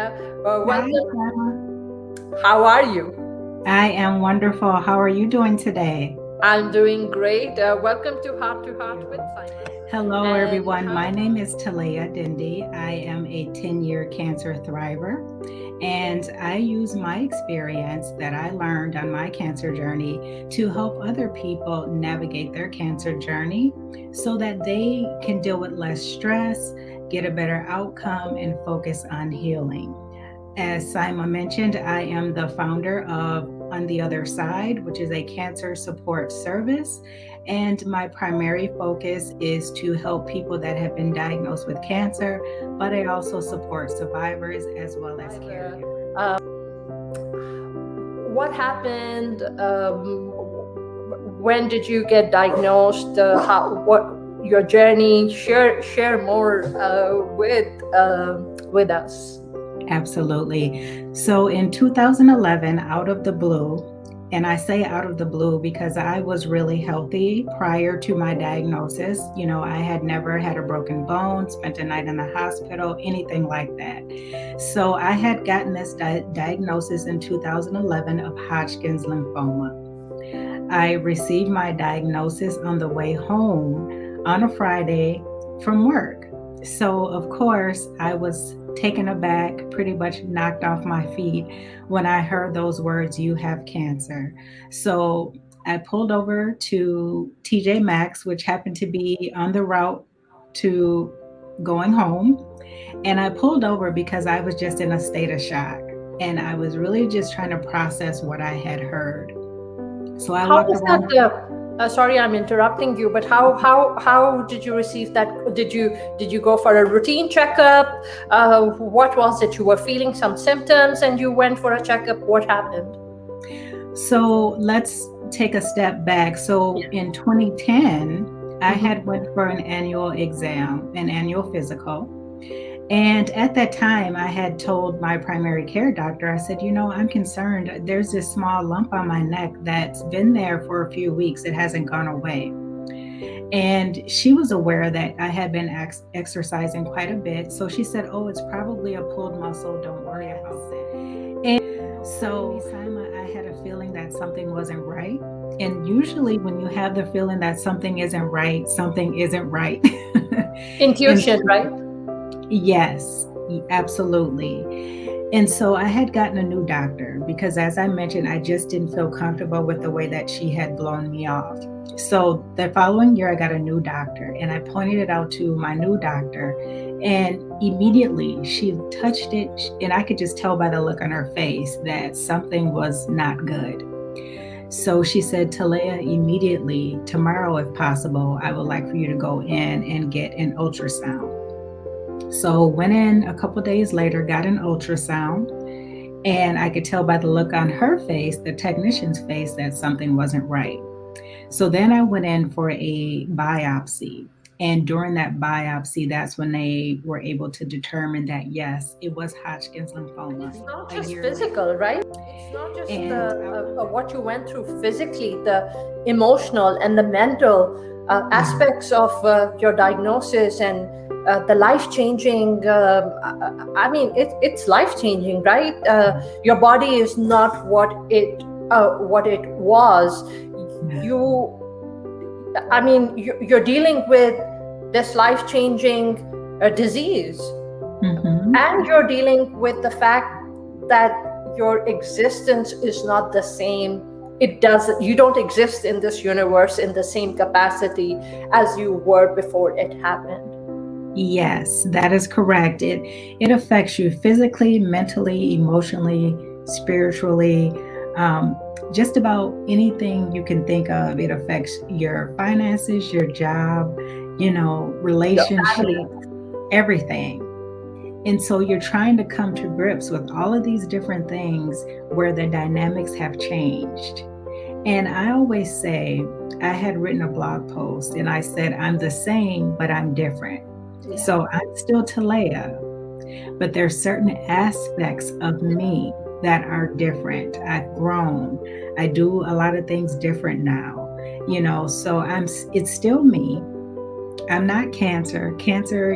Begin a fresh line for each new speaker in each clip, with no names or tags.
Talaya.
Hi,
Welcome.
Saima.
How are you?
I am wonderful. How are you doing today?
I'm doing great. Welcome to Heart with Saima.
Hello,
And
everyone. My
how?
name is Talaya Dindi. I am a 10-year cancer thriver, and I use my experience that I learned on my cancer journey to help other people navigate their cancer journey so that they can deal with less stress, get a better outcome, and focus on healing. As Saima mentioned, I am the founder of On the Other Side, which is a cancer support service. And my primary focus is to help people that have been diagnosed with cancer, but I also support survivors as well as caregivers.
What happened? When did you get diagnosed? How? What? Your journey? Share more with us.
Absolutely. So in 2011, out of the blue, and I say out of the blue because I was really healthy prior to my diagnosis. You know, I had never had a broken bone, spent a night in the hospital, anything like that. So I had gotten this diagnosis in 2011 of Hodgkin's lymphoma. I received my diagnosis on the way home on a Friday from work. So, of course, I was taken aback, pretty much knocked off my feet when I heard those words, "You have cancer." So, I pulled over to TJ Maxx, which happened to be on the route to going home. And I pulled over because I was just in a state of shock. And I was really just trying to process what I had heard. So I
How
walked
was that?
around.
Sorry, I'm interrupting you, but how did you receive that? Did you go for a routine checkup? What was it? You were feeling some symptoms, and you went for a checkup. What happened?
So let's take a step back. So
Yeah.
in 2010, I had
Mhm.
went for an annual exam, an annual physical. And at that time, I had told my primary care doctor, I said, I'm concerned. There's this small lump on my neck that's been there for a few weeks. It hasn't gone away. And she was aware that I had been exercising quite a bit. So she said, "Oh, it's probably a pulled muscle. Don't worry about that." And so, Saima, I had a feeling that something wasn't right. And usually, when you have the feeling that something isn't right. And
Intuition, right?
yes, absolutely. And so I had gotten a new doctor because, as I mentioned, I just didn't feel comfortable with the way that she had blown me off. So the following year, I got a new doctor and I pointed it out to my new doctor. And immediately she touched it, and I could just tell by the look on her face that something was not good. So she said, "Talaya, immediately, tomorrow, if possible, I would like for you to go in and get an ultrasound." So went in a couple days later, got an ultrasound, and I could tell by the look on her face, the technician's face, that something wasn't right. So then I went in for a biopsy. And during that biopsy, that's when they were able to determine that yes, it was Hodgkin's lymphoma
It's not
a
just
year later.
physical, right? It's not just
And
what you went through physically, the emotional and the mental
yeah,
aspects of your diagnosis and the life changing. I mean, it's life changing, right? Your body is not what it was.
yeah.
You, I mean, you're dealing with this life changing disease,
Mm-hmm.
and you're dealing with the fact that your existence is not the same. It doesn't, you don't exist in this universe in the same capacity as you were before it happened.
Yes, that is correct. It affects you physically, mentally, emotionally, spiritually, um, just about anything you can think of. It affects your finances, your job,
Your family.
relationships, everything. And so you're trying to come to grips with all of these different things where the dynamics have changed. And I always say, I had written a blog post and I said, "I'm the same, but I'm different."
Yeah.
So I'm still Talaya, but there's certain aspects of me that are different. I've grown. I do a lot of things different now. So it's still me. I'm not cancer. Cancer,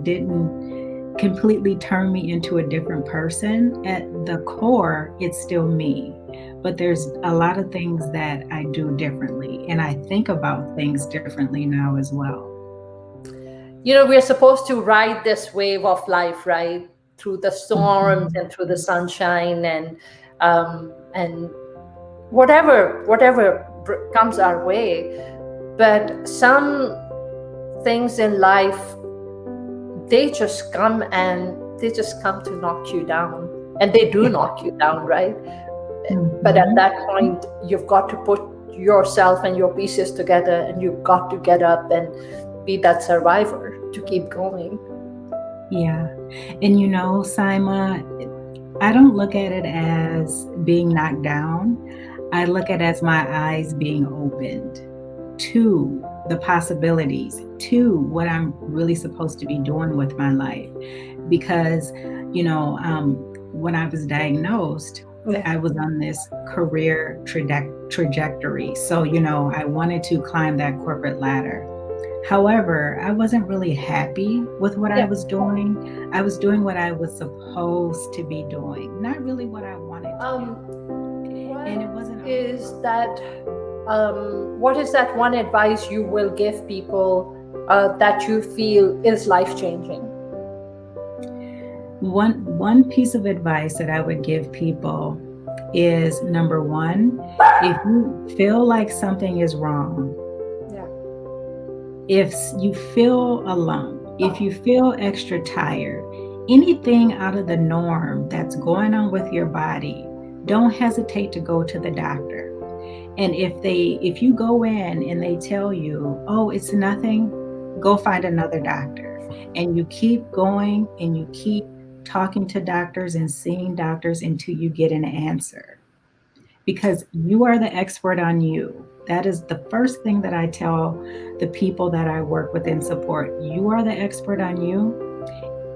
didn't completely turn me into a different person. At the core, it's still me. But there's a lot of things that I do differently, and I think about things differently now as well.
We're supposed to ride this wave of life, right? Through the storms
Mhm.
and through the sunshine, and whatever comes our way. But some things in life, they just come to knock you down, and they do knock you down, right? But at
Mhm.
that point, you've got to put yourself and your pieces together, and you've got to get up and be that survivor to keep going.
Yeah. And Saima, I don't look at it as being knocked down. I look at it as my eyes being opened to the possibilities, to what I'm really supposed to be doing with my life. Because, when I was diagnosed,
Yeah.
I was on this career trajectory. So, I wanted to climb that corporate ladder. However, I wasn't really happy with what I
Yeah.
was doing. I was doing what I was supposed to be doing, not really what I wanted to do.
What
And it wasn't
is that? What is that one advice you will give people that you feel is life changing?
one piece of advice that I would give people is number one, if you feel like something is wrong,
Yeah.
if you feel a lump, if you feel extra tired, anything out of the norm that's going on with your body, don't hesitate to go to the doctor. And if you go in and they tell you, "Oh, it's nothing," go find another doctor. And you keep going and you keep talking to doctors and seeing doctors until you get an answer, because you are the expert on you. That is the first thing that I tell the people that I work with and support. You are the expert on you.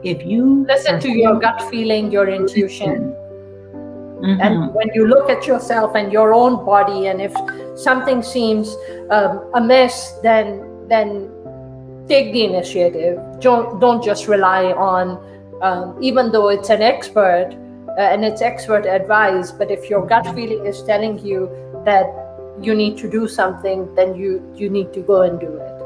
If you
Listen
are
to your
feeling,
gut feeling, your intuition.
listen.
And
Hmm.
when you look at yourself and your own body, and if something seems amiss, then take the initiative. Don't just rely on, even though it's an expert and it's expert advice. But if your gut feeling is telling you that you need to do something, then you need to go and do it.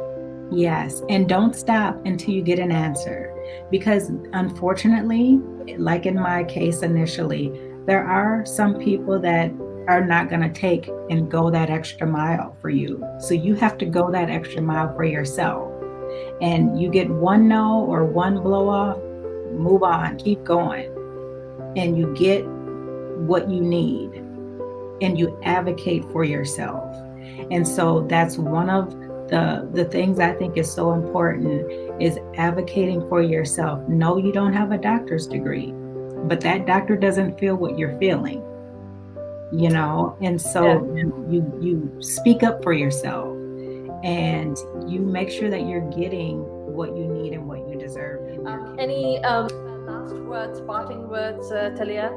Yes, and don't stop until you get an answer. Because unfortunately, like in my case initially, there are some people that are not going to take and go that extra mile for you. So you have to go that extra mile for yourself. And you get one no or one blow off, move on, keep going. And you get what you need and you advocate for yourself. And so that's one of the things I think is so important, is advocating for yourself. No, you don't have a doctor's degree, but that doctor doesn't feel what you're feeling, and
Yeah.
so you speak up for yourself, and you make sure that you're getting what you need and what you deserve in your community.
Any last words, parting words, Talia?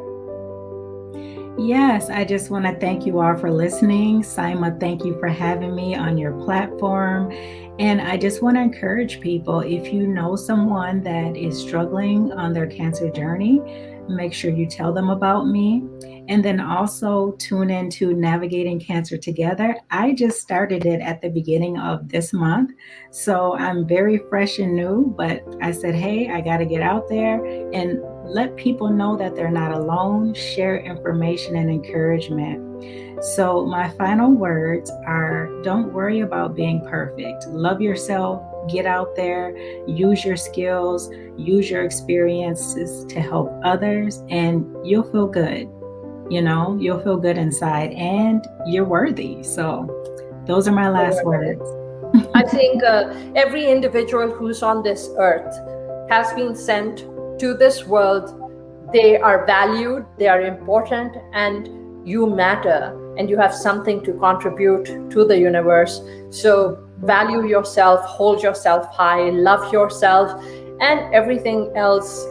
Yes, I just want to thank you all for listening. Saima, thank you for having me on your platform. And I just want to encourage people, if you know someone that is struggling on their cancer journey, make sure you tell them about me. And then also tune into Navigating Cancer Together. I just started it at the beginning of this month. So I'm very fresh and new, but I said, hey, I got to get out there and let people know that they're not alone, share information and encouragement. So, my final words are, don't worry about being perfect. Love yourself, get out there, use your skills, use your experiences to help others, and you'll feel good. You'll feel good inside and you're worthy. So, those are my last words.
I think every individual who's on this earth has been sent to this world. They are valued, they are important, and you matter, and you have something to contribute to the universe. So value yourself, hold yourself high, love yourself, and everything else,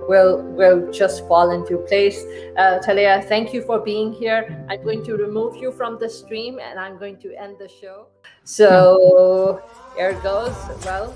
will just fall into place. Talaya, thank you for being here. I'm going to remove you from the stream, and I'm going to end the show.
Okay.
So here goes. Well,